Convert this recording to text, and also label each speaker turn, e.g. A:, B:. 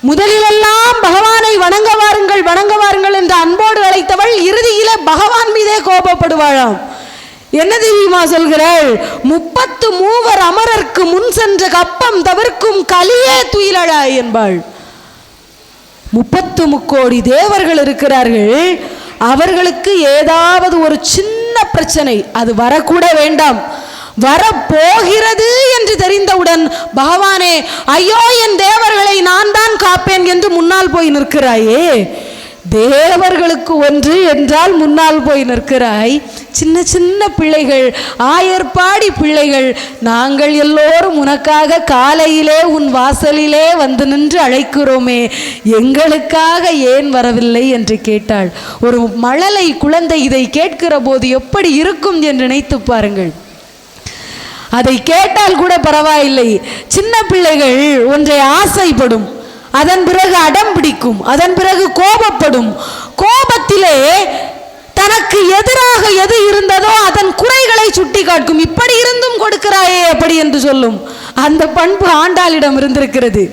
A: முதலிலெல்லாம் பகவானை வணங்க வாருங்கள் என்று அன்போடு அழைத்தவள் இறுதியில பகவான் மீதே கோபப்படுவாளாம். என்ன தெரியுமா சொல்கிறாள்? 33 அமரர்க்கு முன் சென்ற கப்பம் தவிர்க்கும் கலியே துயிலழாய் என்பாள். 33 கோடி தேவர்கள் இருக்கிறார்கள். அவர்களுக்கு ஏதாவது ஒரு சின்ன பிரச்சனை அது வரக்கூட வேண்டாம், வரப்போகிறது என்று தெரிந்தவுடன் பகவானே, ஐயோ என் தேவர்களை நான் தான் காப்பேன் என்று முன்னால் போய் நிற்கிறாயே. தேவர்களுக்கு ஒன்று என்றால் முன்னால் போய் நிற்கிறாய். சின்ன சின்ன பிள்ளைகள், ஆயர்பாடி பிள்ளைகள், நாங்கள் எல்லோரும் உனக்காக காலையிலே உன் வாசலிலே வந்து நின்று அழைக்கிறோமே, எங்களுக்காக ஏன் வரவில்லை என்று கேட்டாள். ஒரு மழலை குழந்தை இதை கேட்கிற போது எப்படி இருக்கும் என்று நினைத்து பாருங்கள். அதை கேட்டால் கூட பரவாயில்லை. சின்ன பிள்ளைகள் ஒன்றை ஆசைப்படும், அதன் பிறகு அடம் பிடிக்கும், அதன் பிறகு கோபப்படும். கோபத்திலே தனக்கு எதிராக எது இருந்ததோ அதன் குறைகளை சுட்டி காட்டும். இப்படி இருந்தும் கொடுக்கிறாயே அப்படி என்று சொல்லும். அந்த பண்பு ஆண்டாளிடம் இருந்திருக்கிறது.